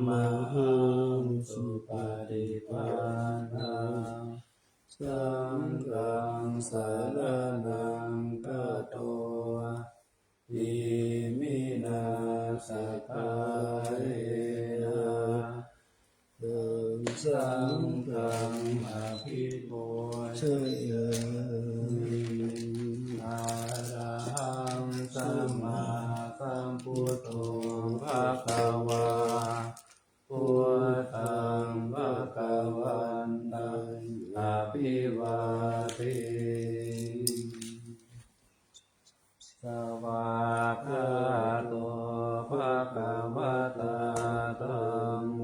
มหังสุปฏิปันนังสังฆังสรณังคัจโตอิมินาสการเนะสังฆังอภิปูชยามิอะระหังสัมมาสัมพุทโธภะคะวาพุทธังภะคะวันตังอะภิวาเทสวากขาโตภะคะวะตาธัมโม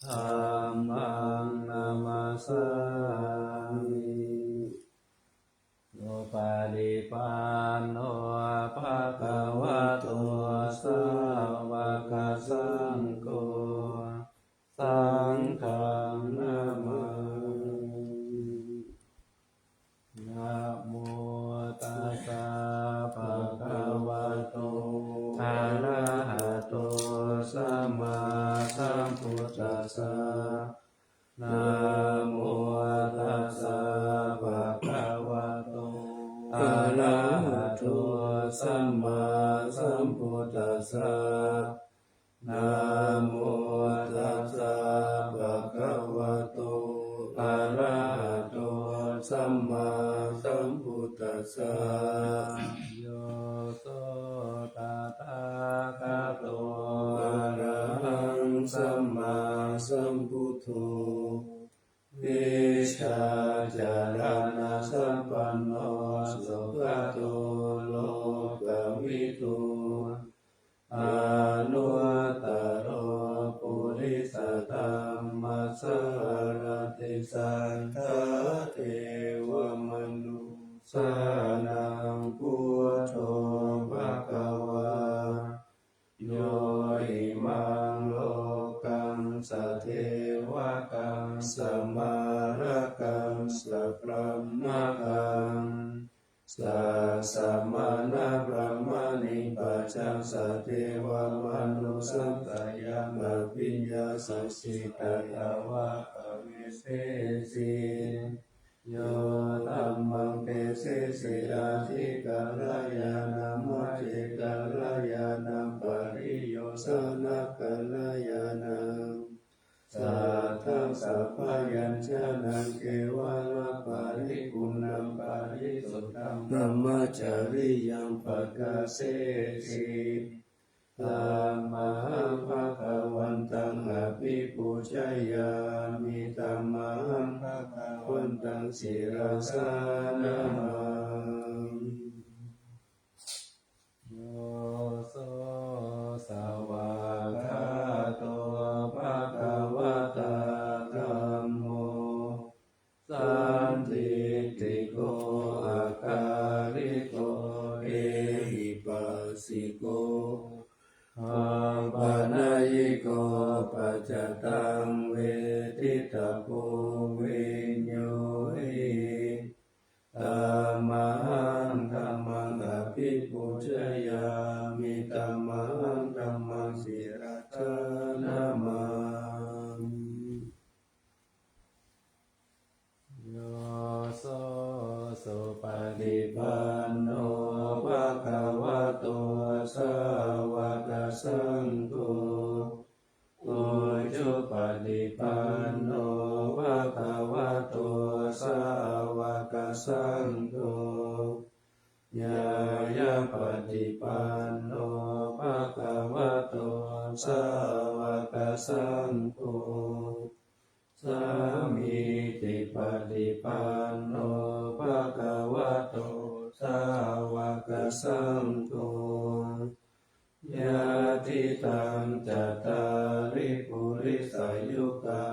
ธัมมังนามัสสามิสุปฏิปันโนภะคะวะโตสาวกสังโฆสังฆังนามานะโมตัสสะภะคะวะโตอะระหะโตสัมมาสัมพุทธัสสะนะโมตัสสะภะคะวะโตอะระหะโตสัมมาสัมพุทธัสสะนะโมตัสสะภะคะวะโตอะระหะโตสัมมาสัมพุทธัสสะโยโสตถาคตโตอะระหังสัมมาสัมพุทโธวิชาจารณะสัมปันโนสุขโตโลกวิทูอนุตตโรปุริสธรรมสารติสัทธาเทวมนุสานังพุทโธภควาโยอิมังโลกังสเทวกังสมารกังสัพพะมะกังสัสสะมานะพระมณิปัจจังสัทเทวมนุสัตยังอภิญญาสัสสิตยวะอวิเศษิโยธัมมังเตเสสิอาทิกัลยานัมมัจฉิกัลยานัมปริโยสนะกัลยานัมสัทธังสัพพยัญชนะเกวะละปาริกุณังปาริสุทธังธัมมจาริยังปักขเสสิธัมมังภะคะวันตังอภิปูชยามิธัมมังภะคะวันตังศิรสานะมาโยโสสาวกขาโตภะคะวะตาธัมโมสันทิติโกอาการิโกเอหิปัสสิโกอาปานายิโกปัจจตังเวทิตาโพวิญโยหิธัมมังธัมมังอภิปูชยามิธัมมังธัมมังศิรัตนามาโยโสสุปฏิปันโนภะคะวะโตสาวกสังโฆอุชุปฏิปันโนภะคะวะโตสาวกสังโฆญาญาปฏิปันโนภะคะวะโตสาวกสังโฆสามีติปฏิปันโนภะคะวะโตสาวกสังโฆญาติตังจัตตาริปุริสายุกา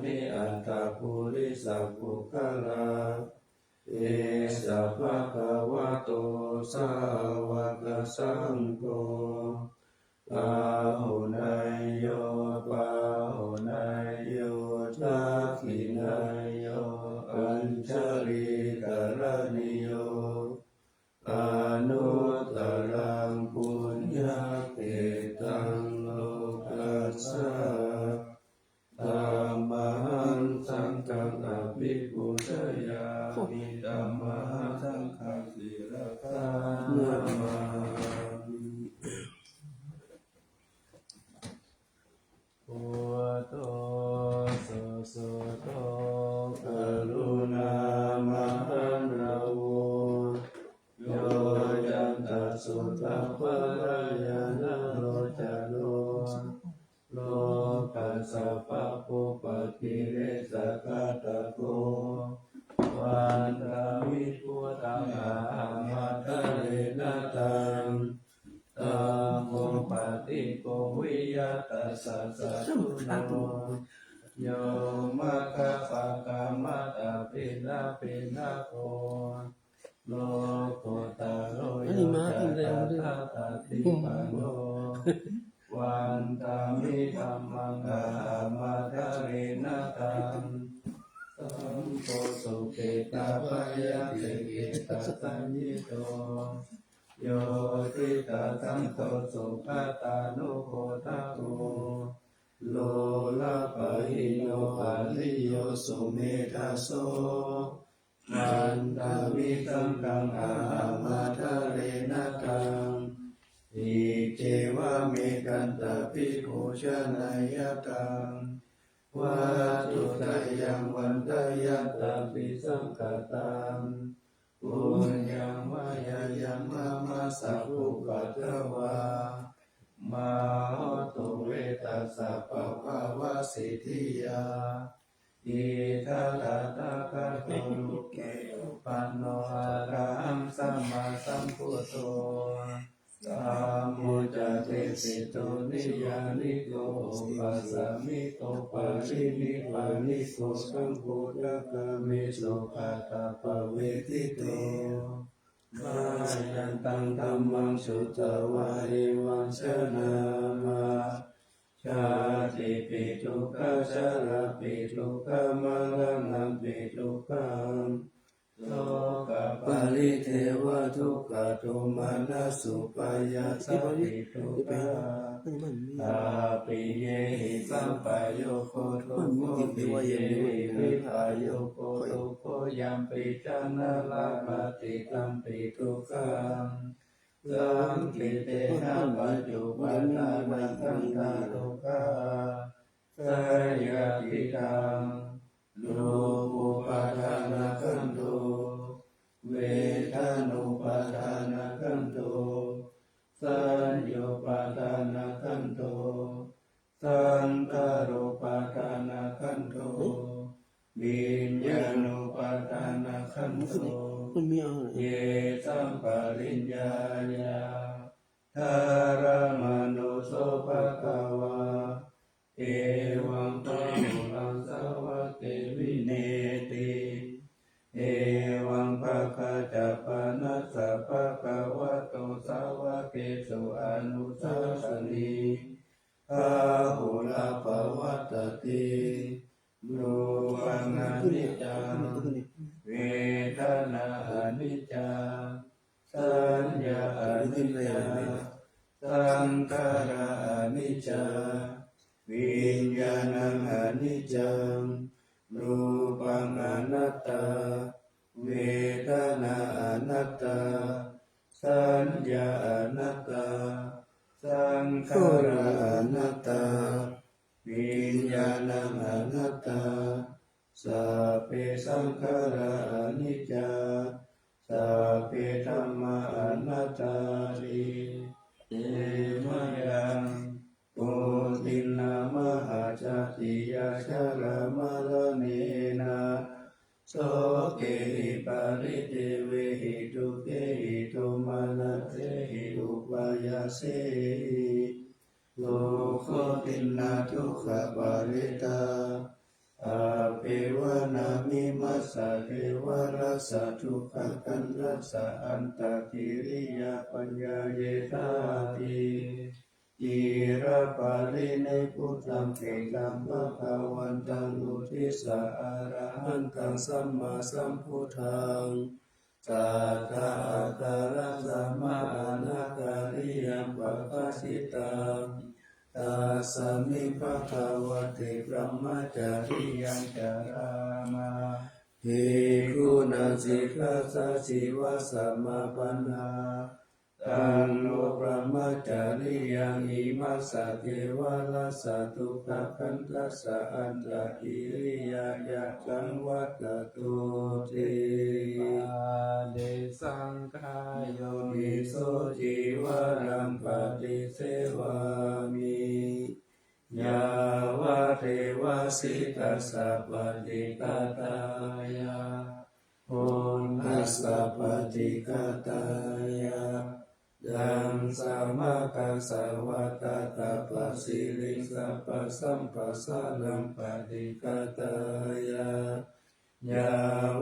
นิอัตตปุริสปุคลาเอสะภะคะวะโตสาวกสังโฆปาหุนายโยปาหุนายโยทักขินายโยอัญชลีกรณิโยอนุตตรังปุญญเกตังโลกัสส มิธัมมาสังฆังสิรคามาพุทโธสุสุโธกรุณามาหันเราโยจันตสุตตะปะระยานะโลจโลโลกัสสะปะปุปะติเรสะกะตะโกวันตามิพุทธังอะหัตถะเรนะตังตัมโมปะติโกวิยตัสสะสะทุโนโยมะคะปะกะมะตะปินะปินะโกโลกุตโรโยจัตตาตาติปันโนวันตามิธัมมังอะหัตถะเรนะตังสัมโพสุเกตาปะยะเตเกตาสัญญิโตโยติตาสังโฆสุขตานุโคตะโกโลลาปะหิโยอะริโยสุเมธาโสมันตามิสังฆังอะหัตถะเรนะตังอิเจวะเมกันตะภิกขุชนายตังวัตถุตายังวันตายัตตาปิสังฆตังปุญญังวายายังมามาสัพพุปัตตวามหตุเวตัสสะปะภาวะสิทธิยาอิทัตตะตะคะโตลุเกอุปันโนอะระหังสัมมาสัมพุทโธสัมมุจเตสิโตนิยานิโกปัสสะมิโตปะรินิพพานิโกสัมพุทธะกะเมโสภะตะปะเวทิโตมายันตังธัมมังสุตตวะเอวังสนามาชาติปิทุกขชราปิทุกขมรณะปิทุกขังโลกปาริเทวทุกขโทมานะสุปายาสัพพิทุกขาอาปิเยหิสัมปายโยโคทุโคปิเยหิวิปายโยโคทุโคยัมปิจานะลาภติตัมปิทุกขังสังคิเตนะปัจจุปทานังขันธาทุกขาสยติตังรูปุปทานะขันโตเวทานุปทานะขันโตสัญโยปทานะขันโตสังขารอุปทานะขันโตวิญญาณุปทานะขันโตเยสัมปริญญายาธารมโนโสภะคะวะเอวังปะโมลังสาวะเกวิเนติเอวังภะคะจะปะนัสสะภะคะวะโตสาวะเกสุอนุสาสนีพาหุลาภวัตติรูปังอนิจจังเวทนาอนิจจังสัญญาอนิจจังสังขารอนิจจังวิญญาณังอนิจจังรูปังอนัตตาเวทนาอนัตตาสัญญาอนัตตาสังขารอนัตตาวิญญาณังอนัตตาสัพเพสังขาราอนิจจาสัพเพธัมมาอนัตตาริเอมยังปุตินามหาจติยาชารามรเนนะโสเกหิปาริเตเวหิทุเกหิทุมานะเตหิอุปายาเสหิโลโคตินนาทุกขปาริตาอาเปวะนามิมัสสะเทวรัสสะทุกขกันรัสสะอันตกิริยาปัญญาเยธาติจิระปาริเนพุทธังเกตัมภะคะวันตังอุทิสะอะระหันตังสัมมาสัมพุทธังสัทธาการะสัมมาอนาการิยังปัปะสิตังตัสสมิภะคะวะเตพระมจาริยังจารามา หิคุนันสิกขาสัจจิวะสัมมาปัญหาตังโนปรมัจจาริยังอิมัสสะเทวะลัสสะทุกขคันทัสสะอันตะกิริยายะจังวัตตุติเดสังขายโย มิโสจิวารังปฏิเสวามิยาวะเทวะสิตัสสะปฏิกาตายาโอนัสสะปฏิกาตายาดังสัมมากัสสะวัตตะปัสสิลิสัพพสัมปัสสะนังปฏิกาตายายา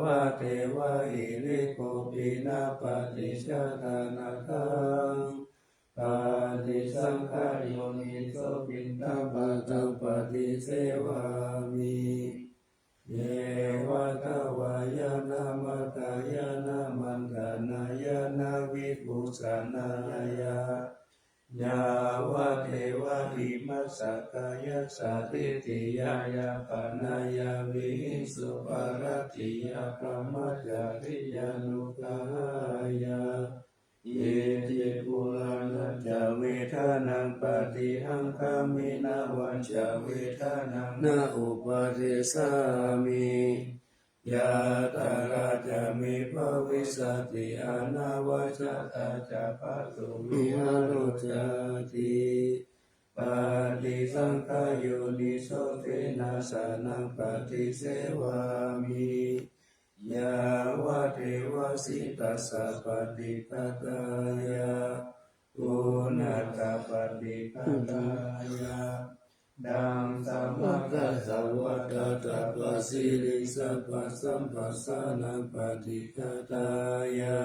วะเทวะหิริโกปินาปฏิชาทานาคังปฏิสังขารโยนิโสปินทปัตตังปฏิเสวามิเยวะทวายานามตายานามันตานายานาวิปุสสนายายาวะเทวะหิมัสสะกายสัตติติยายาปนายาวิหิสุปารติยาพระมัจจาริยานุกายาเยติปุรานัจจเวทานังปฏิหังคามินาวัจจเวทานังนาอุปาเทสามิยาตาราจะมีภวิสติอนาวัจตาจะปัสสุมิหารุจติปฏิสังขายโยนิโสเทนะสานังปฏิเสวามิยาวะเทวะสิตัสสะปฏิปทายาอุณัตตปฏิปทายาดังสัมมากัสสะวัตตะปัสสิลิสัพพสัมปัสสะนังปฏิปทายา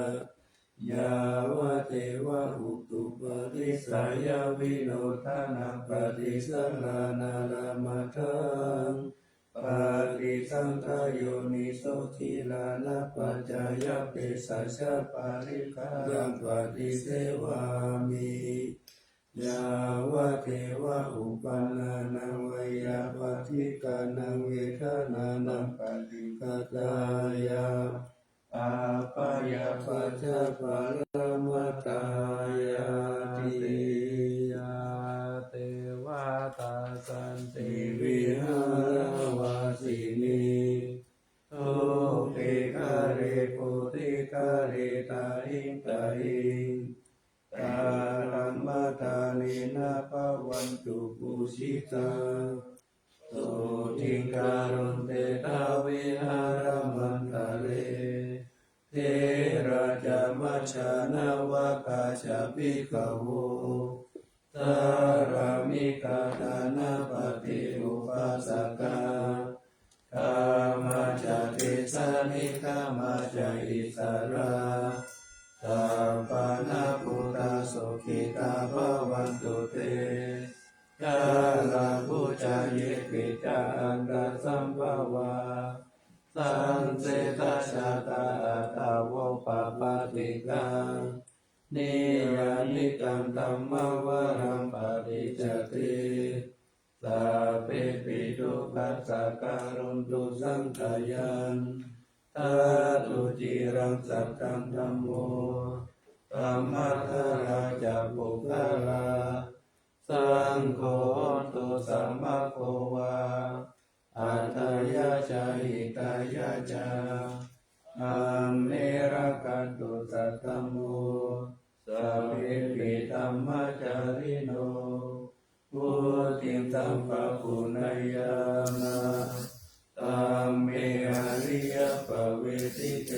ยาวะเทวะอุตุปฏิสายาวิโนทานังปฏิสังลานาลามัทังปฏิสังขายโยนิโสทิลานะปัจจายเปสัสสะปาริกาลังปฏิเสวามิยาวะเทวะอุปันนานังวยาปฏิกานังเวทานานังปฏิกาตายาอาปายาปัจจปารมัตตายาติยาเทวาตาสันติ วิหารวาสินีโตเปกาเรปุติกาเรตาหิตาหิตาลัมมาตานินาภวันตุปุชิตาโตทิงการุณเตตาวิหารมันตาเลเทราจามัชฌานาวกาชาปิกาโวสารามิกาตานาปฏิอุปัสสกากามาจาเทสานิกามาจาอิสราสัพพานาปุตตาสุขิตาภวันตุเตกาลาภูจาเยปิจาอันตสัมภวาสันเสตชาตาตาวปปาติกานิยานิกังธัมมวรังปฏิจจติสัพเพปิทุปัสสะการุณตุสังขยันทาตุจิรังสัตตังธัมโมธัมมัทธาราจะปุคาลาสังโฆตุสัมมาโควาอัตถยาจาหิตายาจาอัมเนรกันตุสัตตโมสัพเพปิธัมมจาริโนพุทธิตัมปะปุณยานาตัมเมอริยปเวทิเต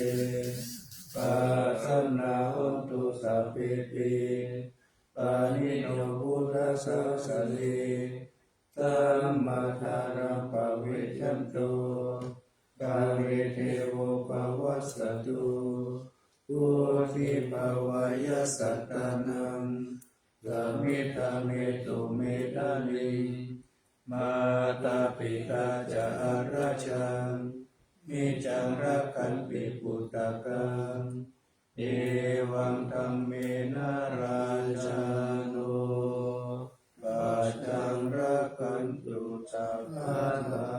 ปัสสนาหุนตุสัพเพปิปานิโนพุทธัสสะสะเลสัมมาทารังปะเวชันโตกาเวเทโวปวัสสตุพุทธิภวายสัตตานังสมิตาเมตุเมตานิมาตาปิตาจาราชังมิจังรักขันติปุตตะกังเอวังธัมเมนาราชาโนปัจจังรักขันตุสัพพะทา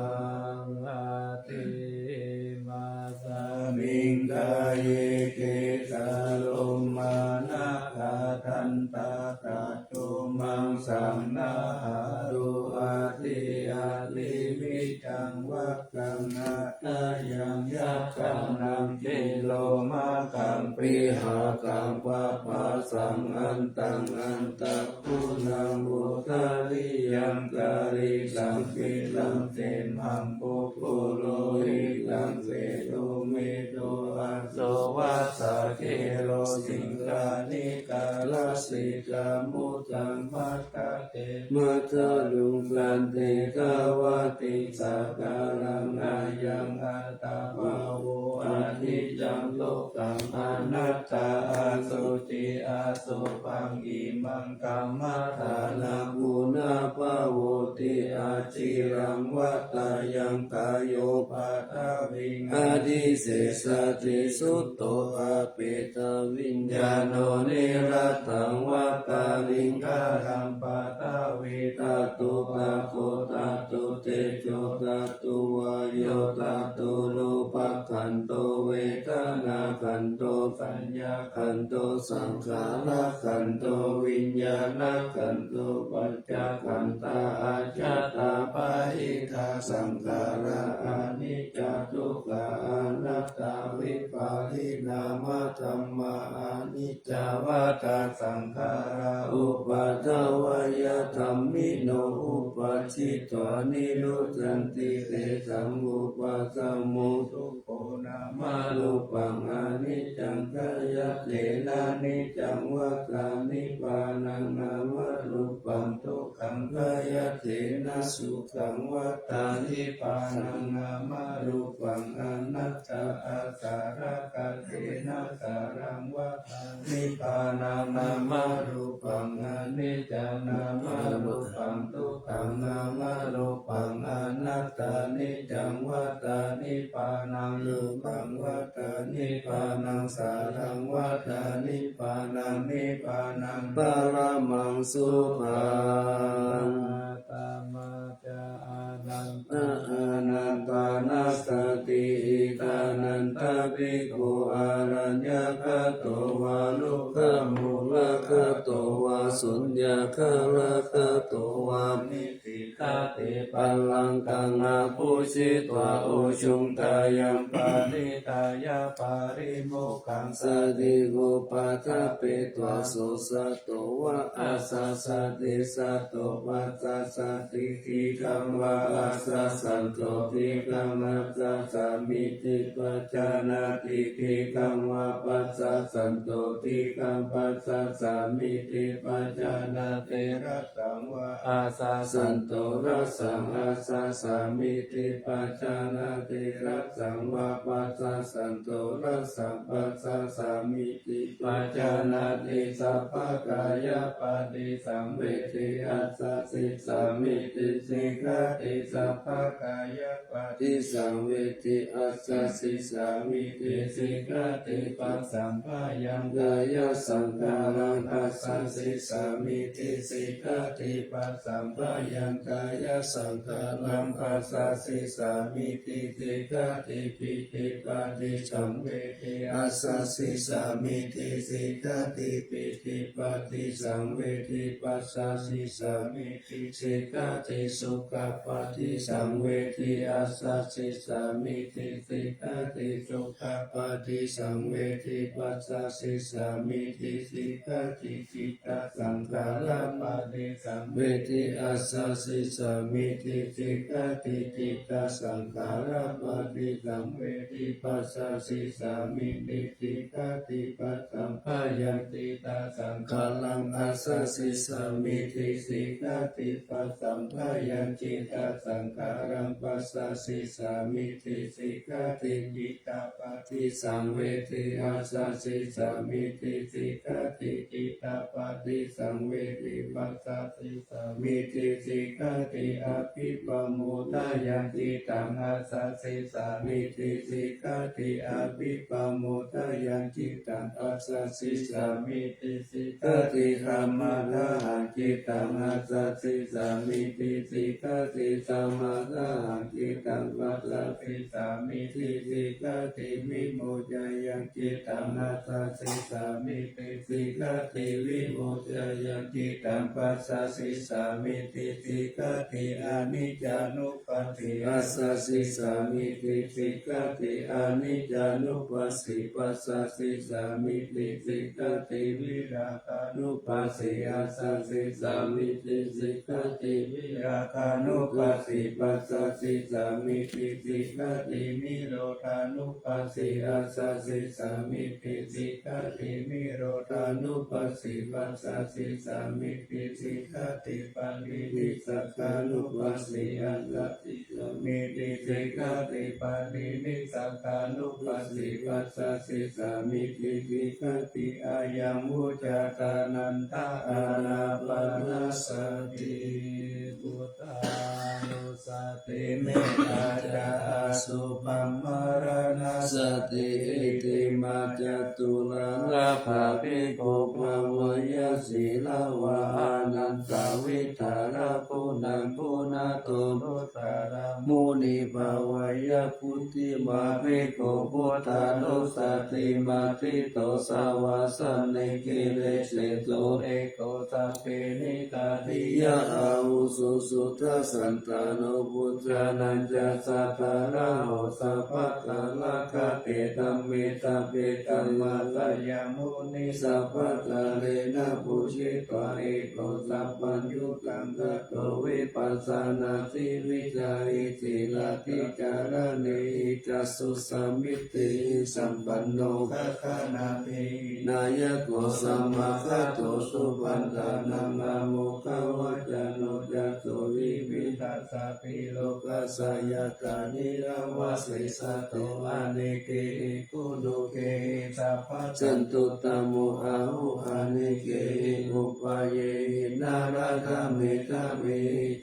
อาติมาส สังอันตังอันตะปุนังบุทาริยังการิสังปิลังเตมังปุปุโรหิลังเวโตเมโตอัสโสวัสสะเกโรสิงคานิกาลสิกามุตังมัตตะเตมัตตะลุงกันเตกาวติสักการังอายังอัตตาภาวะอนิจจังโลกังอนัตตาอาสุจิอาสุปังอิมังกัมมัฏฐานากุณาภาวติอาจิรังวัตตายังกายโยปัตตวิงอดิเสสติสุตโตอาเปตวิญญาโนนิรัตถังวากาลิงการังปัตตวิตาตุตาโคตาตุเตโจตาตุวายโยตาตุรูปขันโตเวทนาขันโตสัญญาขันโตสังขารขันโตวิญญาณขันโตปัจจขันตาอาจตาปะหิทาสังขาราอานิจจทุกขาอนัตตาวิปาทินามธรรมาอานิจจวัฏสังขาราอุปัฏฐวยธรรมิโนอุปัชชิตวนิโรจันติเตสังอุปัสสโมทุกโขนามารูปังอนิจจังกายเตนะนิจจังวัฏฏานิพพานังนามารูปังทุกขังกายเตนะสุขังวัฏฏานิพพานังนามารูปังอนัตตาอาสาระกะเตนะสารังวัฏฏานิพพานังนามารูปังอนิจจังนามารูปังทุกขังนามารูปังอนัตตานิจจังวัฏฏานิพพานังรูปังวัฏฏานิพพานังสารังวัฏฏานิพพานังนิพพานังปรมังสุขังตมาจาอานันตอานันตานัสสติอิตานันตภิกขุอารัญญคโตวาลุกขมูลคโตวาสุญญคละคโตวามิติตาเตปัลลังกังอาภูชิตวาอุชุงตายังปาริตายาปาริโมขังสติโกปัฏฐเปตวาโสสัตโตวะอาสาสติสัตโตปัสสะสติทิกังวะอาสาสันโตทิกังนัสสะสามิติปัจจานาติทิกังวะปัสสะสันโตทิกังปัสสะสามิติปัจจานาเตระสังวะอาสาสันโตระสังอาสาสามิติปัจจานาเตระสังวะปัสสะสันโตระสังปัสสะสามิติปัจจานาติสัพพกายปฏิสังเวทิอัสสะสิสามิติสิกขาติสัพพกายปฏิสังเวทิอัสสะสิสามิติสิกขาติปัสสัมภายังกายสังขารังอัสสะสิสามิติสิกขาติปัสสัมภายังกายสังขารังอัสสะสิสามิติสิกขาติปิติปฏิสังเวทิอัสสะสิสามิติสิกขาติปิติปฏิสังเวทิปัสสะสิสามิติสิกขาติสุขปฏิสังเวทิอัสสะสิสามิติสิกขาติสุขปฏิสังเวทิปัสสะสิสามิติสิกขาติจิตตสังขารปฏิสังเวทิอัสสะสิสามิติสิกขาติจิตตสังขารปฏิสังเวทิปัสสะสิสามิติสิกขาติปัสสัมภายันติตาสังขารังอัสสะสิสามิติสิกขาติปัสสัมภายันจิตตสังขารังปัสสะสิสามิติสิกขาติจิตตปฏิสังเวทิอัสสะสิสามิติสิกขาติจิตตปฏิสังเวทิปัสสะสิสามิติสิกขาติอภิปโมทายันจิตตังอัสสะสิสามิติสิกขาติอภิปโมทายันจิตตังอัสสะสิสามิติสิกขาติธัมมาทาหังจิตตังอัสสะสิสามิติสิกขาติสัมมาทาหังจิตตังปัสสะสิสามิติสิกขาติวิโมจจยังจิตตังอัสสะสิสามิติสิกขาติวิโมจจยังจิตตังปัสสะสิสามิติสิกขาติอ อนิจจานุปัสสิอาสสสิสามิติสิกขติอนิจจานุปัสสิปัสสสิสามิติสิกขติวิราคานุปัสสิอาสสสิสามิติสิกขติวิราคานุปัสสิปัสสสิสามิติสิกขตินิโรธานุปัสสิอาสสสิสามิติสิกขตินิโรธานุปัสสิปัสสสิสามิติสิกขติปัญญินิสักขานุปัสสิอาสสสิสามิติสิกขติปัญญินิสักขานุปัสสิปัสสสิสามิติสิกขติอายังมุจจตานันทอานาปานสติพุทธานุสติเมตตาจาสุปัมมรณสติอิติมาจตุลังลาภาภิกขุภวยสีลาวานันตวิทาราปุนังปุนาโตพุทธารามุนิภวยพุทธิมาภิกขุพุทธานุสติมาทิโตสาวาสันนิกิเลสโตเอโกสัพเพนิตาติยะอาวุสุสุทธสันตานุพุทธานันจะสัทธาราโหสัพพะตาลกะเตตัมเมตาเปตัมมาลายามุนิสัพพะตาเรนะปุชิตวะเอโกสัพพัญญุตังกัตโตวิปัสสนาสิวิจาริสิลาติจารเนจัสสุสัมมิติสัมปันโนภะคะนาตินายโกสัมมาคัตโตสุปันตานังนาโมขาวจโนจัตโตวิวิทัสสะปิโลกัสสยตานิรังวาสิสะโตอะเนเกกุโนเกสัพพะจันตุตโมอาหุอะเนเกอุปาเยนาราธาเมตาเม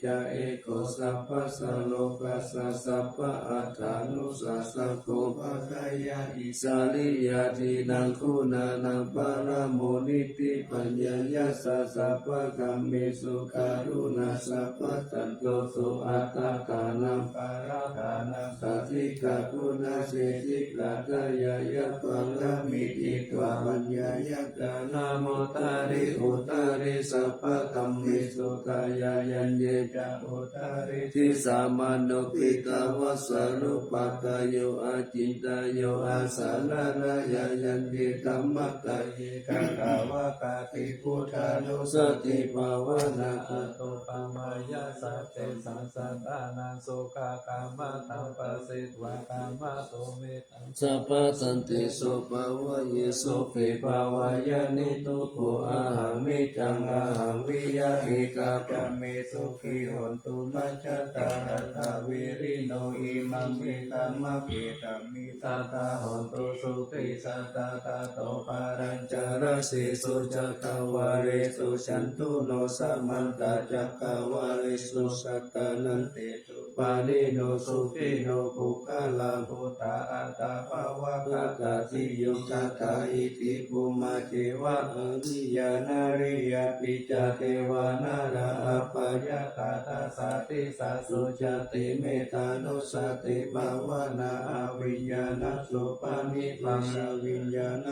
จะเอโกสัพพะสโลกัสสะสัพพะอัตถานุสัสสะโกภะคายาอิสาลิยาตินังคุณานังปารโมนิติปัญญายาสสะสัพพะกัมเมสุการุณาสัพพะตันโตสุอัตตาตานังปาราธานังสัทธิกาคุณาเสติกาตายายะปังละมิติตวะปัญญายะกานาโมตาริอุตาริสัพพะกัมเมสุกายายัญเยจะอุตาริทิสามานุปิตาวะสรุปะกายโยอาจินตายโยอาสาลารายายัญเยธัมมะกายเยกะกาวะกาติพุทธานุสติภาวนาอะโตปะมายาสัจเจสัสสะตานังโสกากามะตังปะสิทวะกามะโตเมตังสัพพะสันติโสภาวะเยโสภิภาวายานิทุโกอาหังมิจังอาหังวิยาหิกาปะเมสุขิโหนตุมัจจตารัตถวิริโนอิมังมิตัมมะเกตัมมิตาตาโหนตุสุขิสัตตาตาโตปารัญจารสิสุจักขวาเรสุฉันตุโนสัมมันตจักขวาเรสุสัตตานันเตตุปาลิโนสุขิโนภุคลาภุตตาอัตตาภวะกตาติโยกตาอิติภูมาเจวะอริยานาริยปิจเทวานาราอัปปยาตาตาสาติสัสสุจติเมตานุสติภาวนาอวิญญาณสุปานิปังอวิญญาณ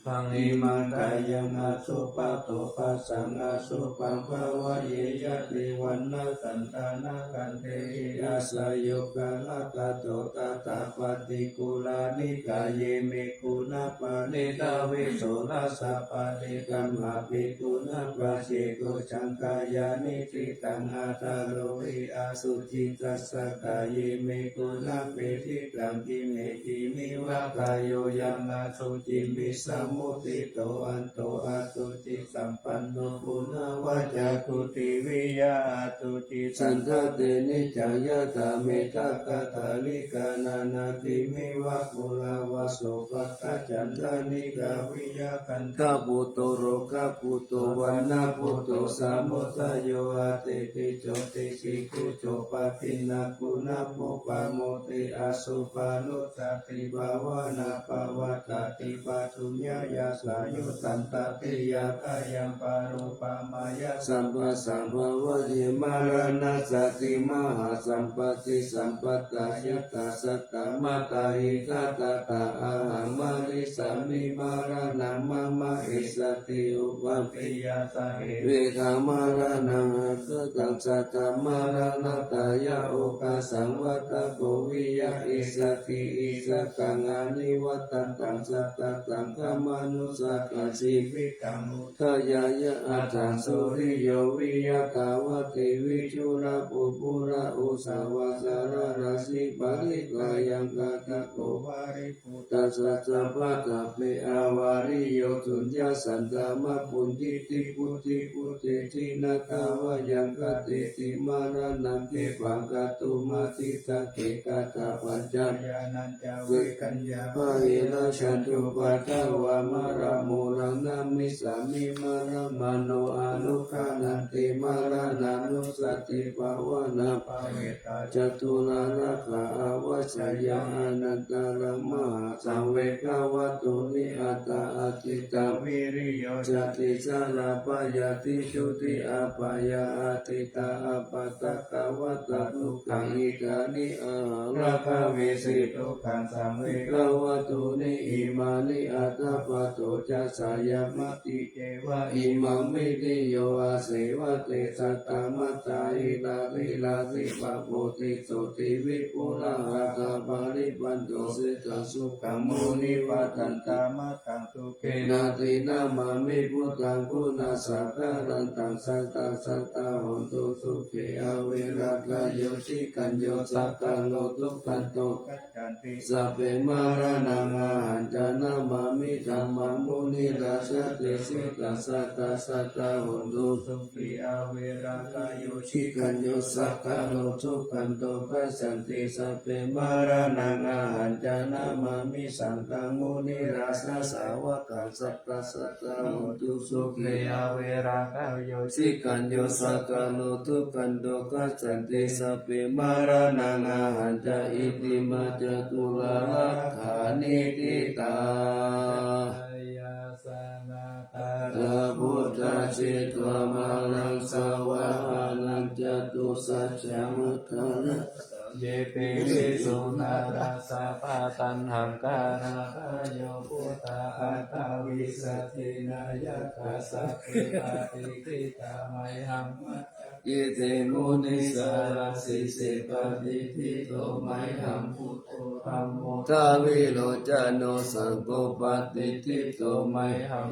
พังอิมังกายังอาสุปะโตปัสสังอาสุปังภาวะเยยะติวันนาสันตานากันเตอาสยโยกาลกะโตตตาปฏิกุลานิกายเยเมกุณาปานิตาวิโสนาสัพพะเดกัมหะภิกขุนาปะเชโกชังกายานิติตังอาตาโลหิอาสุจิตัสสะกายเยเมกุณาเปทิตังกิเมติมิวะกายโยยังอาสุจิมิสัมมุติโตอันโตอาสุจิสัมปันโนปุณวะจากุติวิยาตุจิสันทเตนิจังยะตาเมตตากตาลิกานานาติมิวะกุลาวะโสภะจันทานิกาวิยาคันทาปุโตโรกะปุโตวันนาปุโตสามุตโยอาเตติโจติสิกุโจปะตินากุณาโมปะโมติอาสุปานุสติภาวนาภาวตาติปัตุญญา ยาสายุสันตติยาคายังปารุปามายาสัมปะสัมภวะเยมารณะสติมหาสัมปติสัมปตายตาสัตตมาตาหิกาตาตาอาหังมาริสามิมารานังมะมะอิสติอุปปิยาสาเหเวกามารานังกตังสัตตมารานาตายาโอกาสังวัตโกวิยาอิสติอิสตังอานิวัตตังสัตตตังขมานุสักสิวิกังมุทยายะอาจารสุริโยวิยาตาวติวิชุระปุปุระอุสาวาสารราสิปาริกายังกาติโกวาริปุตตะสัจจปะตะเปอาวาริโยตุญญาสันตามะปุญญิติปุติปุติทินตาวะยังกติติมารานังเทปังกตุมาติตะเกกตาปัญจญาณัญจเวกัญญาภะเอราชันตุปัตตวามารามูลังนามิสามิมารามาโนอานุคานันติมารานานุสติภาวนาภาเวตาจตุลานะขาอาวะชยาอนันตารมหาสังเวกาวตุนิอัตตาอติตาวิริโยจติสาราปายาติชุติอาปายาอติตาอปัตตะกาวตาทุกขังอิกานิอาราภาเวสิทุกขังสังเวกาวตุนิอิมานิอัตตปะโตจัสสายามติเจวะอิมังมิติโยอาเสวะเตสัตตมัตตาอิลาลิลาสิปะโพติโสติวิปุระหะตาปาริปันโตสิตาสุขังมุนิวัตันตามะตังสุเกนาตินามามิพุทธังคุณาสักการันตังสัตตาสัตตาหนตุสุเขอเวรากายโยชิกันโยสักการโลทุกขันโตกัจจันติสัพเพมารานังอาหันจานามามิธัมมังมุนิราชติสิกาสัตตาสัตตาหนตุสุขีอเวรากายโยชิกันโยสักการโลทุกขันโตกัจจันติสัพเพมารานังอาหันจานามามิสังฆังมุนิราชสาวกสัตตาสัตตาหนตุสุขีอเวรากายโยชิกันโยสักการโลทุกขันโตกัจจันติสัพเพมารานังอาหันจาอิติมาจตุลาลักขานิติตาพระพุทธจิตวามาลังสวานันจตุสัจจมุตตะเยปิวิสุนาราสะปะตันหังการะโยพุทธาอัตตวิสัตตินายะคัสสะเปปะติกิตามัยหังยิเตมุนิสารสิสิปฏิทิโตไมหังพุทโธธัมโมทาวิโรจโนสังโฆปฏิทิโตไมหัง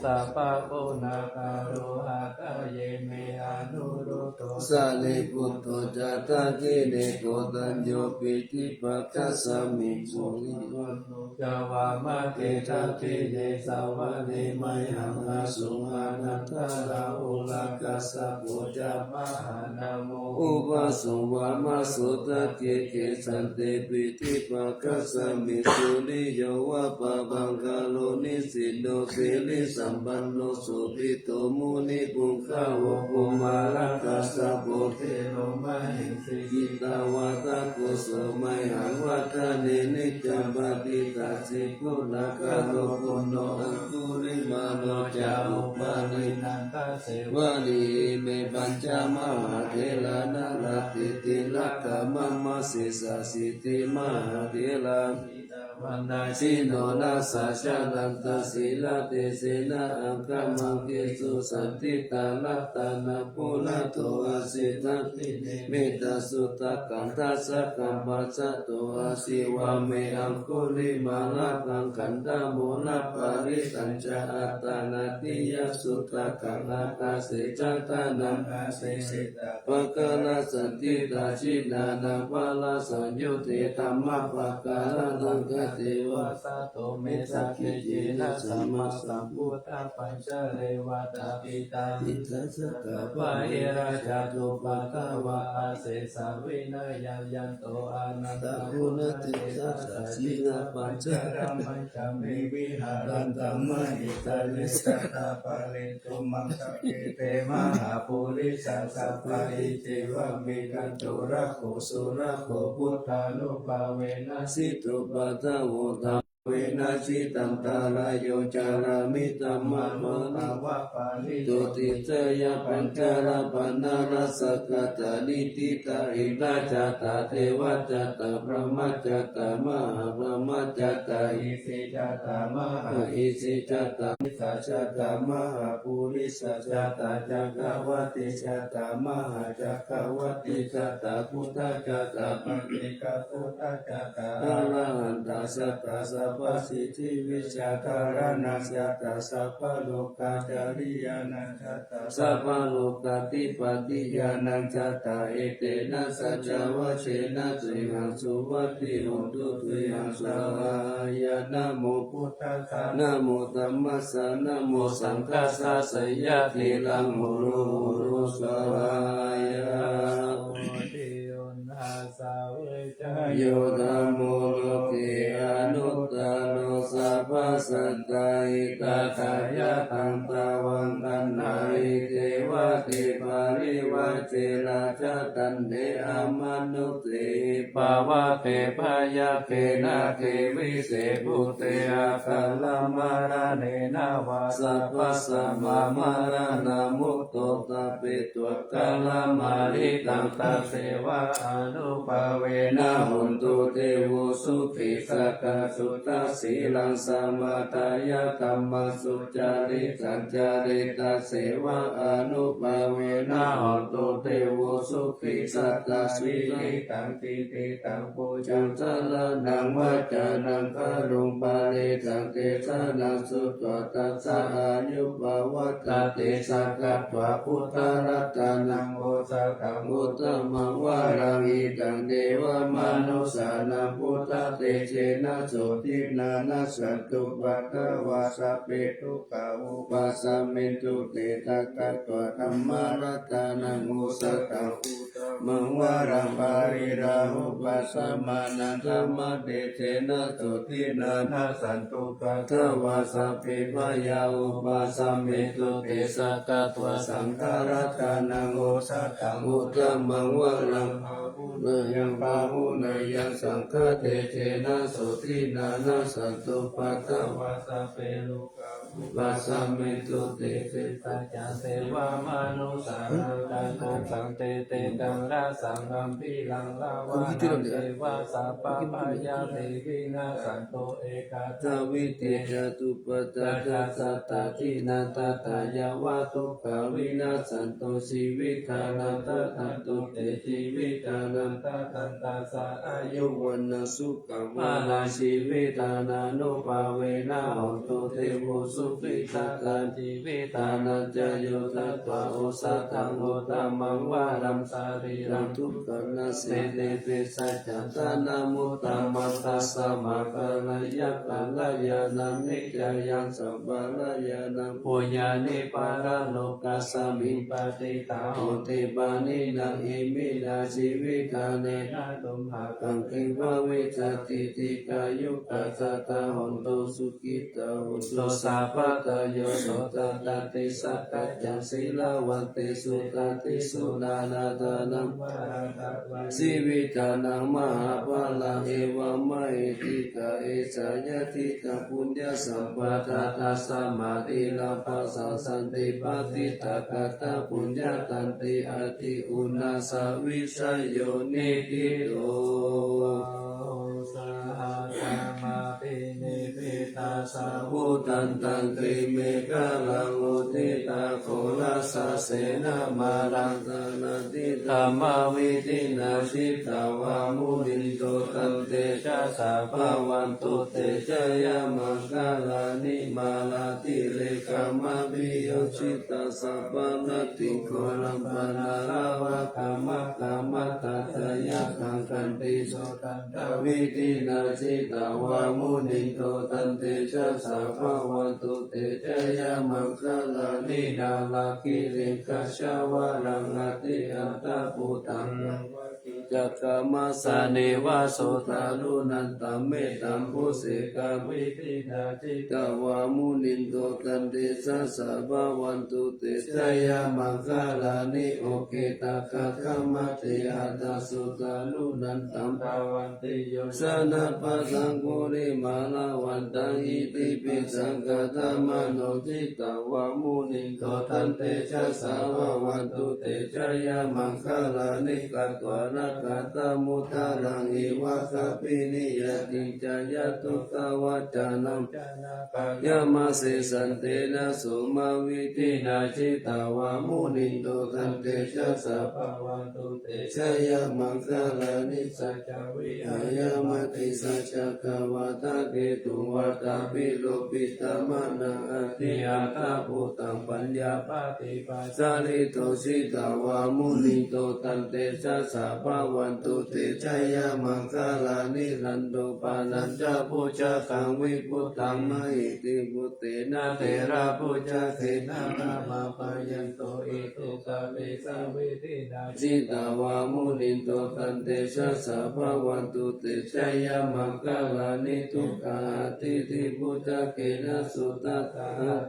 สัพพะโกนาคาโรหะกะเยเมอนุรุตโตสาลิพุทโธจัตตากิเนโกตัญโยปิติปัสสะสมิสุริวันโนจาวามะเกทัตติเยสาวะเนไมหังอาสุมานันทาราอุลากัสสะโพจามหานาโมอุปสุวามาสุตเกเกสันเตปิติปัสสะมิสุริโยวะปะบังกาโลนิสิโนเปลิสัมปันโนสุปิโตมุนิปุงคาวะปุมาลังกัสสะโพเทโลมะหิสิกิตาวะตะโกสมัยหังวัฏเนนิจัมปติตัสสิกุณกะโลกุโนอังคุริมาโนจาอุปาลินันตาเสวะลีเมปัญจมหาเทลานาลติติลักขมัมมาสิสาสิติมหาเทลาวันดาสิโนนาสาชาลันตสิลาเตเสนาอังคมังเกสุสันติตาลัตตานาปุระโตอาสิตังเมตตาสุตตะกันทัสสะกัมปัสสะโตอาสิวะเมอังคุลิมาลักังขันธโมนะปาริตัญจอัตตานาติยสุตตะกังอาคาเสจัตตานังอาเสสิตาปะกะลาสันติตาชินานังปะลาสัญยุเตธัมมะปะกะลานังกะเทวะสะโตเมสักขิเยนะสัมมาสัมพุทธปัญจเรวตาปิตาอิทัสสะกะปะเอราชาตุปะคะวะอาเสสะวินัยยันโตอานันตปุณติสัสสะสีนาปัญจรัมมัญจเมวิหารันตัมมะหิตาลิสัตตาปะเรตุมังสะเกเตมหาปุริสัสสะปะอิติวะมิกันตุระโขสุระโขพุทธานุภาเวนะสิตุปะทะโวตา เวนัสิตังตาลายโยจารามิตัมมะโน ภาวะปาลิ ตุติเตยะปัญจลปันนาลสกตานิติตาอิราจตาเทวจตาพระมัจจตามหาพระมัจจตา อิสิจตามหา อิสิจตามิสัจตามหาปุริสัจตาจักรวัติสัจตามหาจักรวัติสัจตาพุทธจัตตา ปฏิกาพุทธจัตตา อรหันตสัตตาสัพพสิทธิวิชาการนัสสัตตาสัพพโลกาจาริยานันจัตตาสัพพโลกาติปฏิญาณังจัตตาเอเตนะสัจจวัชเชนะตุหังสุวัติโหตุตุหังสวายานะโมพุทธัสสะนะโมธัมมัสสะนะโมสังฆัสสะสยะติลังโมโรโรสวายา โอติยุนหาสาเวจา โยธัมโมโลกิอนุตตโรสัพพสัตตาหิตาทายะตังตาวังกันนาหิเทวะติปาริวัจเจราชตันเดอามนุเต ภาวะเขพายะเขนะเขวิเศษภูเตอาคัลลมาราเนนาวา สั สั พ พ พ พะ สั สั ม ม มา มา มา มา รา รา นา นา มุ มุ ต ต โต โต ตะเปตัวกา กัล ล ล มา มา ริ ริ ตั ตั ง ง ตั ตั ส ส เส เส วะ วะอนุภาเว นา นะ หุ หุ น น ตุ ตุ เท เท โว โว สุ สุ ขิ ขิ สั สั ก ก กะ กะ สุ สุ ตา ตา สี สี ลั ลั ง ง ส ส มา มา ตายะธรรมสุจาริสัจจาริตาเสวะอนุภาเวนะ นา หุ หุ น น ตุ ตุ เท เท โว โว สุ สุ ขิ ขิ สั สั ต ต ตา ตา สุ สิ ตั ลิ ง ตังติเตตังปูจั จุ ง ตละนังวัจานังคารุงปาเลสังเตสานังสุตตัสสะอายุภวัต ตา ติ ติ สั สั ก ก กะ กะ ต ต วะ วะ พุ พุ ท ท ธ ธ รั รั ต ต นั นั ง งโอสะกัง พุทธมังวารังอิตังเดวมนุสานังพุทธเตเชนะโสตินานัสสันตุปัตตวาสเปตุกาอุปัสสเมตุเตตะกะตวะธรรมรัตนังอุสตังมังวารังปาริราหุปัสสมานันธรรมเตเชนะโสตินานั นา ส สันตุปั ท ท วาสเปพยาอุปัสสเมตุเตสะกะตวะสังฆรัตนังโอสตังอุตตมังวารัง เมื่อยังปาหุนยังสังฆเตเชนะสุทินานาสันตุปัตตวาว าสะเปโลกา ปัสสเมตุเตเส ปัจจเสวะมนุสานังกังโกสังเตเตกังราสังกัมพิลังลาวานังเทวาสัพพะพายาเทวินาสันโตเอกา ทวิเตจตุปตะจัสสตตาทินันตตายาวะทุกขวินาสันโตชีวิตานันตตันตุเตชีวิตานันต ตันตาสาอา อา ยุ ยุวันนสุขังมาลาชีวิตานานุภาเวนะหุนตุเทโวสุขิสักการ ชีวิต ตานันจะโยทัตวะโอสัตถังโอตมังวารัม สารี รั รั ง ง ทุกขณะเสเตเปสัจจันตานามุตตามัตตาสมาคาลายะกัลยานังนิจายังสัมปาลายานัง ปุญญานิปาราโลกั กั ส ส ส ส มิ มิ งปฏิตา โอ โห เทปานินังอิมินาชีวิตาเน นาตุมหา กังคิวะเวจติติกายุกัสสะตาหุนโตสุขิตาหุน โส โต สา สา ปะ ปะ ต ตะ โย โย โส โส ต ตตาติสักกัจจังสีลาวันติสุตติสุนานาทานัง วาราตะวา สีวิตานังมหาภาลังเอวะมะเอติกาเอสายติกาปุญญสัมปทาทัสสมาธิลาภัสสะสันติปฏิตากาตาปุญญตันติอติอุณาสาวิสยโยนิทิโต สหธรรมาปิเนปิตาสา พุตันตังตริเมฆะลังอุทิตาโคราสะเสนามารังตนาติ ธรรมวิธิ นาชิตาวามุนิโตตันเต ชาสา ภาวันตุเตชะยามังคาลานิมาลาติเลกามาบิโยชิตาสัพพนติโกรัมปนาลาวะกามะกามะตัตยะคังคันติโสตันตวิธินาชิตาวามุนิโตตันเตชะสัพพวันตุเตชะยามังคาลานินาลาคิริกัชวารังอติอันตปุตัง จักขมาสาเนวาโสตาลุนันตัมเมตัมพุเสกาวิ วิธินาจิ ตาวามุนินโตตันเตสะสะภาวันตุเตชะยามังคาลานิโอเคตากะขมะเตอัตสุ ตานุนันตัม ภาวันติโย สนัพพสังโฆริมาลาวันตังอิติปิสังฆธรรมโนทิตาวามุนิโกทันเตชะสาววันตุเตชะยามังคลานิกัตวานักขัตตมุทารังอิวะคาปินิยติจายตุตวัจจานัม จานาปะ ยามาเสสันเตนะสุมาวิตินาชิตาวามุนิโตทันเตชะสะ ภาวันตุเต ชะยามังคลานิสั สั จ จวิ อายามติสัจจกวาตาเกตุวัตาปิโลปิตามานังอติอาตาภูตังปัญญา ปฏิปัส สาลิโตสิตาวามุนิโตตันเตชะสะภาวันตุเตชะยามังคลานิรันโตปานัญจาปุจขังวิปุตตังมหิติปุเตนะเทระปุจเข นา นะ นามาปะยันโตอิตุกะเวสาวิตินา สิตาวามุนิโตตันเตชะสะภาวันตุเตชะยามังคลานิทุกขาติติปุจเขนะสุตตะ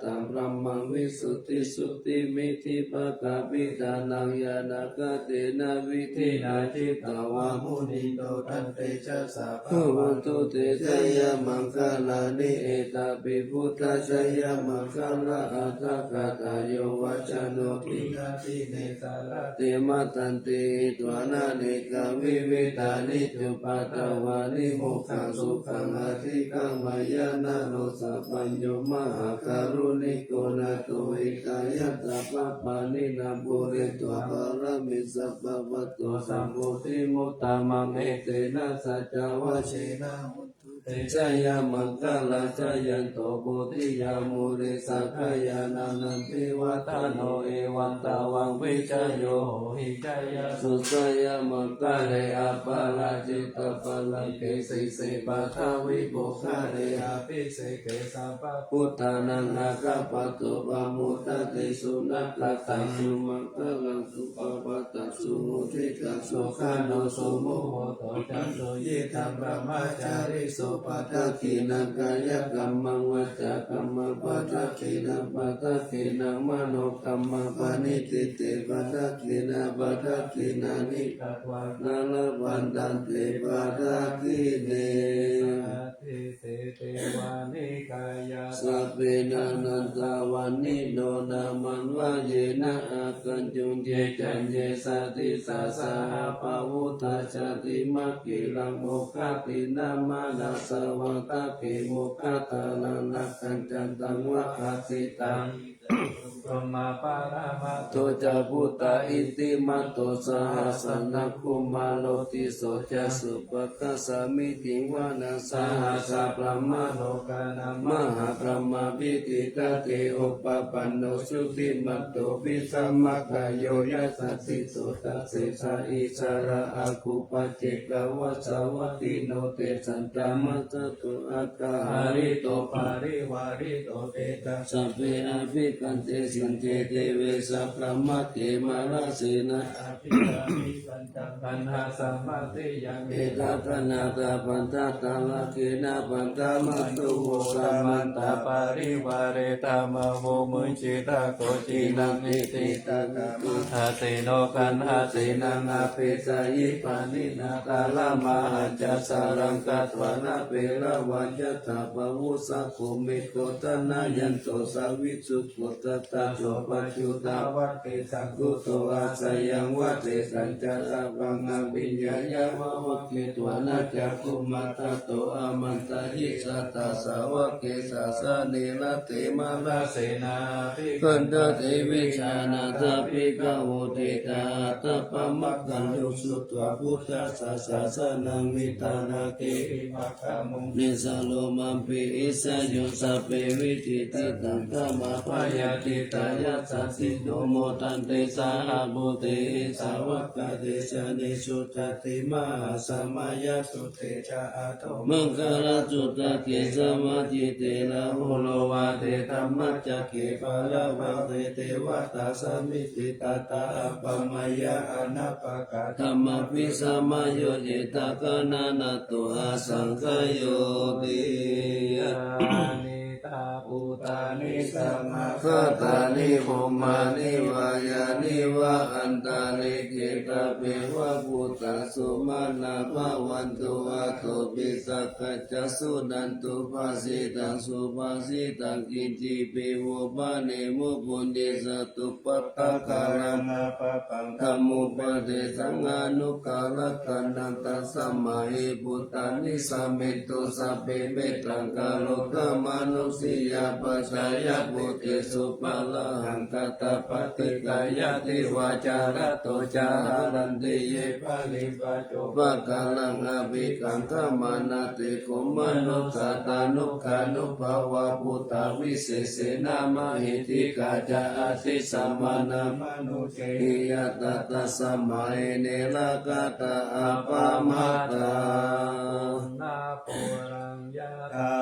ตังพระมังวิสุทธิสุทธิมิธิปะกะปิตานังยานากะเตนะวิธินาจิตาวามุนิโตตันเตชะสะภาวันตุเตชะยามังคลานิเอตาปิพุทธชะยามังคลาอัตถกตาโยวัจโนติ นาทิเนสาร เตมะตันติตวานาเนกาวิเวตานิจุปัตตวานิโมกขังสุขังอธิกังมายานาโนสัพพัญโยมหาการุณิโกนาโตอิกายัตถะปะปานินาปุเรตัวปารมิสัพพะวัตโตสัมโพธิมุตตมะเมเตนะสัจจวะเชนะ เตชะยามังคลาชยันโตโพธิยามุริสักขยานันติวัตโนเอวันตาวังวิชโยหิจายาสุสยามังคเลอาปาลาจิตปะลังเกสิเสปะทาวิโภคะเรอา ปิเสเกสัมปะ พุทธานังอาคาปะโตปะมุตตะเตสุนักตัตังสุมังคลังสุปปะตังสุมุทิตังสุขานุสุโม โมโตจันโตยิธัมปะมาจาริโส ปัตตะขีนังกายกรรมังวจกรรมังปัตตะขีนังปัตตะขีนังมโนกรรมังปณิติเตปัตตะขีนังปัตตะขีนานิ ตัตวา นาลวันตันเตปัตตะขีเน สัทธิเตเตวานิกายา สัพเพนันตาวันนิโนนามันวะเยนะอาคันจุงเจจันเจสัตติสาสาปะวุตาชาติมักขิลังโมคาตินามานาสวัตตะปิโมคาตาลังนักขันจันตังวะคาสิตัง พรหมาปารามาโต โตจะพุตตาอิติมัตโตสหัสนักคุมาโลติโสจะสุปกัสสามิติวานาสหัสสะพระม โล โน กานาม มหาพระมาพิติกาเตโอปปันโนสุติมัตโตปิสัมมาคายโยยัสสติโสตัสเสสะอิสระอาคุปเจกวัสสาวติโนเตสันตามัสสตุอาคาหา หา ริ ริ โต โต ปา ปาริวาริโตเตตะ สัพเพอภิกันเตสินเตเตเวสัพพะมะเตมาราเสนะ อภิยามิปัญจปัญหาสัมมาติยัง เอ เอ ตาตนาตาปันตาตาลเกนะปันตามัตตุโวสามันตา ปาริวาเรตามโมมุนจิตาโกจินังนิติตานามาหาติโนกันหาตินังอาภิสายิปานินาตาลามหัจจสารังกัตวานาเประวันยตาปวุสักโคมิโกตนายันโตสาวิสุโกตตาโสปัจจุตาวัตเตสังกุโตอาสยังวัตเตสัญจาระวังอภิญญายาวะวะเกตวานาจักขุมัตตโตอามันตหิสัตตาสาวะเกสาสะเนระเตมาลา เสนาภิ คันตเทวิชานาตาปิกาโวเตตาตปะมักขันโยสุตวะพุทธสาสาสนังมิตานาเก มัคคามุง นิสาโลมัมปิอิสยโยสัพเพวิจิติตังธรรมะพยาติตายัสสสิโนโมตันเตสาหบุเตสาวกเตชะนิสุตติมหาสมัยสุเตชะอาโตมังคลจุตเกสมาจิเตนะโหโลวาเตธัมมัจจเกปะละวะเตเทวตาสมิติตาตาปะมายาอนัปปะกาธรรมปิสมัยโยเจตากนานาตุอาสังขโยติ นิตา อุตานิสมา สัตตานิโหมานิวายานิวะอันตาลิกิตาเปวะพุตตะสุมาณาภาวันตุอาโตปิสักขะจัสสุนันตุภาสิตังสุภาสิตังกิจิปิโวปะเนมุปุญเดสตุปัตตะกาลัง ธัมมุปเดสังานุกาลกันนันตสัมมาหิพุตานิสัมมิตุสัพเพเมตังกาโลกามนุสิยาปัจจายพุทธิสุปะละหังกตปฏิกายติวาจารโตจารันติเยปะลิปัจโจปะกาลังอภิกังขมานาติโกมนุสาตานุขานุภาวะพุทธาวิเศษนามหิติกาจาอติสัมมานา มนุเจหิยตตะสมัยเนรกตาอาปามาตา นาปุรังยะ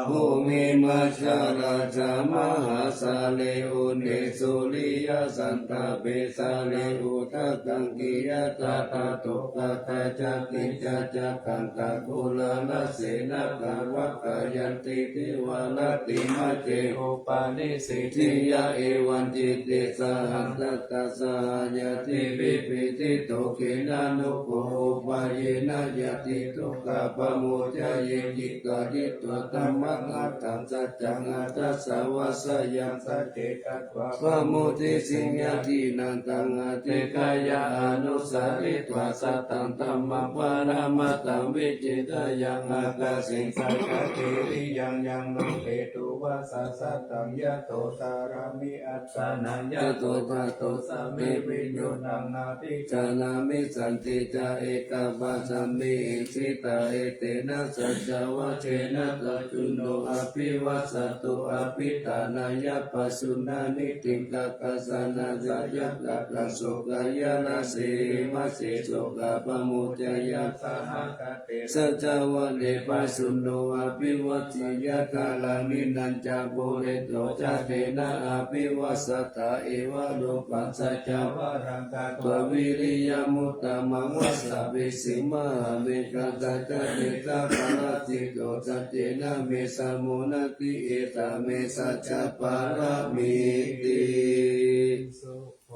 ภูมิมัชฌาราชามหาสาเลอุเนสุริยสันตาเปสาเลอุทะกังกิยตาตาตุกะตาจักกิจักจักขันตะกุลาลเสนะกะวะกะยันติทิวาลติมะเจ อุปาณิสิท ทิ ธิ ยะเอวันจิตติสหันตตัสสะยะติวิปิติโตเกนะนุโกอุปะเยนะยะติทุกขะปะโมจยเยจิกะดิตัวธัมมังอัตถังสัจจังอัตตสาวะสยังสัจเจตัตวะปะโมทิสิญญาทินันตังอติกายะอนุสาริตวะสัตตังธัมมังปะรามัตตังวิจิตายังอากาสิงสัจจเจริยังยังโลเกตุวะสัสสะตังยะโตตารามิอัตตานัญญะโตตะโตสัมมิวิญโยนังนาติจานามิสันติจาเอกาปัสสมิอิสิตาเอเตนะสัจจวะเชนะตะจุนโนอภิวัสสตุอภิตานายะปัสสุนานิติกะกัสสนาจายะกะกัสสุกายานาสีมาสีสุกะปะโมจยะสหกะเตสัจจวะเนปัสสุโนอภิวัตติยะกาลานินันจาโพเรโตจาเตนะอภิวัสสตาเอวะโลปัสสัจจวะรังกะตววิริยมุตตะมังวัสสะเวสิมะเวกัจจเตตะปะระติโตสัจเจนะเมสะโมนะติเอตะเมสัจจปาระมิติ สุโภ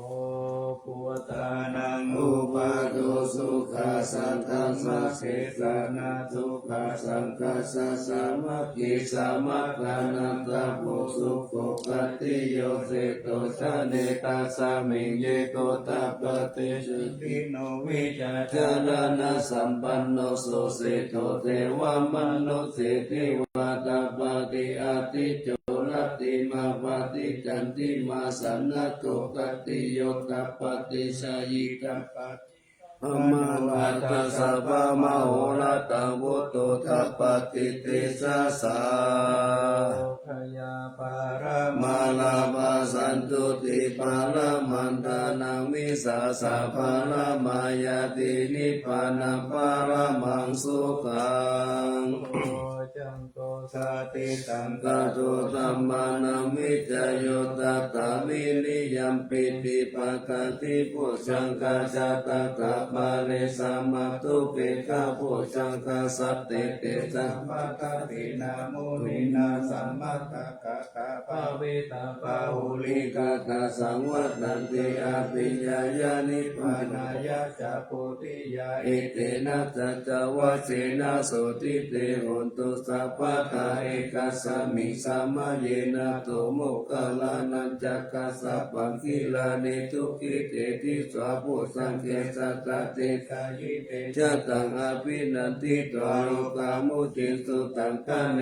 ปุตา นังอุปาโทสุขาสันตัสสะเสสานาทุกขาสังกัสสะสามัคคีสามัคคานันตาโพสุโขปฏิโยเสโตชะเนตัสสะมิงเยโกตัปปะเตชิติโนวิจาจารณะสัมปันโนโสเสโตเทวมนุสเสติวาตาปฏิอาติโจรติมาปฏิจันติมาสันนโตกติโยตัปปติชายิกัปปะอมาลาตัสสะปะมะโหระตังวุตโตทัปปติเตสะสา ขยาปาระ มาลาภาสันตุติปาระมันตานังวิสาสะภาระมายาตินิพพานังภาระมังสุขัง โอจังโกสาติตั ตั ง งกะโตธัมมานังมิจโยตัตตาวินิยัมปิติปะกติปุชังกาจาตตะปะเลสัมมาตุเปกะปุชังกาสัตเตเตสัมมาตตินามุนินาสัมมาตะกะตะ ปะ ปะ เวตา ปะหุลิกาตาสังวัตันติอาปิญญายานิพพานายานาย ะ จาปุติยา เอเตนะจัจจวะเสนะโสติเตโหนตุสัพพะทาเอกสสมิสัมมาเยนะโตโมกขลานันจักกัสสะปังคิลานิทุกิเตติสวะโพสังเกสัตตะเตกายิเตจตังอภินันติตวาโลกามุติสุตังคเน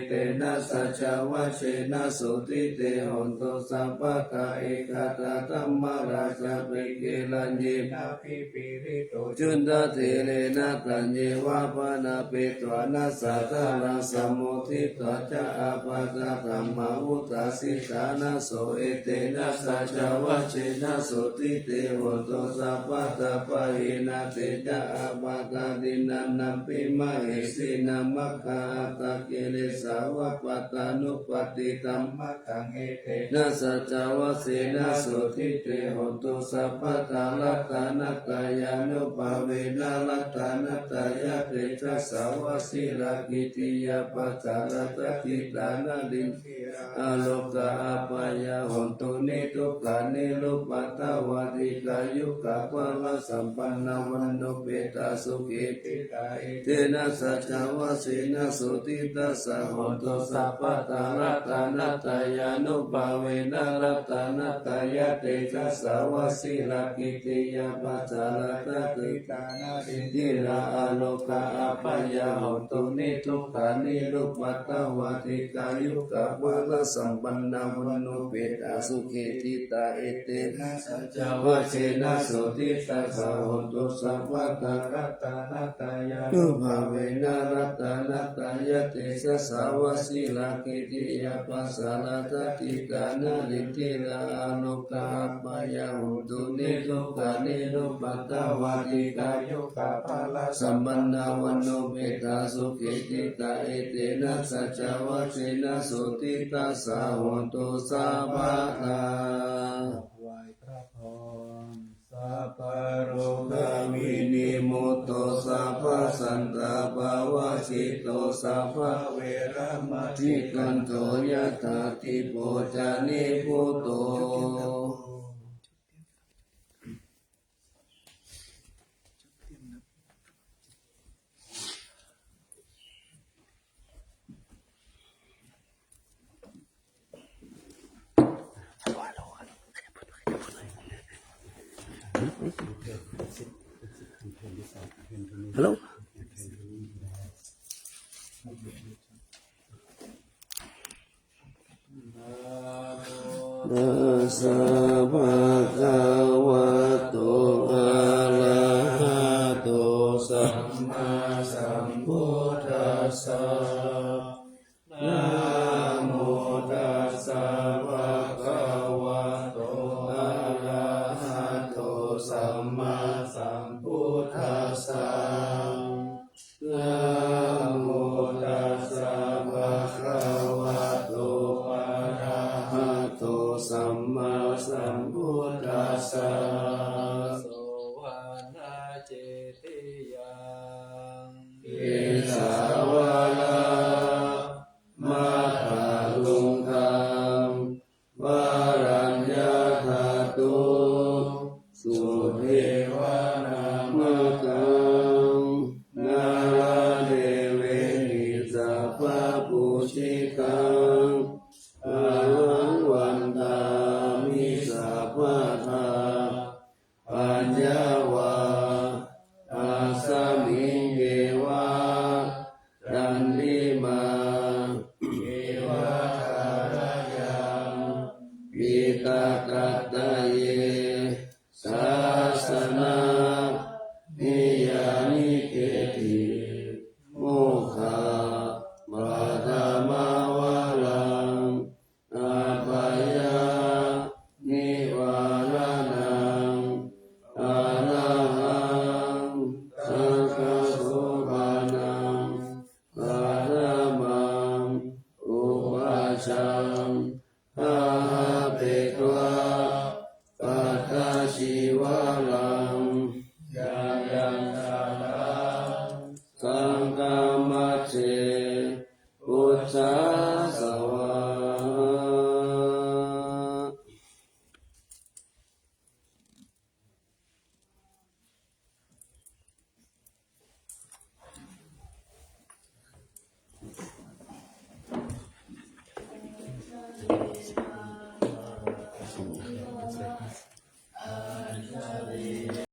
เตนะสัจจวะเสนะโสติเตโหนตุสัพพะทาเอกตาธัมมาราชาเปเกลัญเย นาภิปิริโต จุนตเทเรนะตัญเยวะปะนาเปตวานัสสะทารังสมุทิตวะจะอาปะกะธัมมาวุตตาสิสานะโสเอเตนะสัจจวะเชนะโสติเตโหตุสัพพะตะปะหินะเตจะอาปะกะดินันนัมปิมะเหสินะมัคคะตะเกเรสาวะปะตานุปติตัมมะกังเอเตนะสัจจวะเสนะโสติเตโหตุสัพพะตาลัตตานัตตายานุภาเวนะลัตตานัตตายะเตชะสาวะสิลากิติยา ยปัสสารตติตานาลินอโลกาอปายาหนตุนิทุกขานิรุปปัตตวาติกายุกะภวะสัมปันนวันโนเปตาสุขิปิกาเตนะสัจจวสีนะสุติตัสสะหนตุสัพพะตารัตนัตตายานุภาเวนะรัตนัตตายะเตจัสสาวสีลากิติยาปัจจารตติกานาดิทิราอโลกาอปายาหนตุนิทุกขานิรุปปัตตวาติกายุกะภวะสัมปันนวันโนเปตาสุขิติตาเอเตนะสัจจวสีนะสุติตัสสะหนตุสัพพะตารัตนัตตายานุภาเวนะรัตนัตตายะเตจัสสาวสีลากิติยาปัสสารตติกานาลิทิราอโลกาปายาหุตุนิโลกานิโลปัตตวาติกายุกะภลสัมปันนวันโนเมตาสุขิติตาเอเตนะสัจจวัชนะสุติตัสสะโหตุสัพพะทาไหว้พระพร สัพพะโรกาวินิโมตโตสัพพะสันตาภาวะสิโตสัพพะเวระมะทิกันโตยะถาติโพจานิพุตโตฮัลโหลนะสะภะคะวะโตอะระหะโตสัมมาสัมพุทธัสสะนะโมตัสสะภะคะวะโตอะระหะโตสัมมาสัมพุทธัสสะนะโมตัสสะภะคะวะโตอะระหะโตสัมมาสัมพุทธัสสะโสวานาเจติยังอิสาวาลามาตาลุงคังวารัญญาธาตุสุเทวานามกังนาราเทเวนิสัพพะปุชิกังอาหังวันตามิสัพพะทาปัญญาวาอาสามิงเกวะดันลิมาเกวะทารยังปิตากัตตะเยสาสนานิยานิเกติโมฆะปะธรรมวาลังอาภายานิวารานังอาระหังสังฆโสภานังปะธรรมังอุปัชฌังอาเปตวะปัตตาชีวาลังยังยัง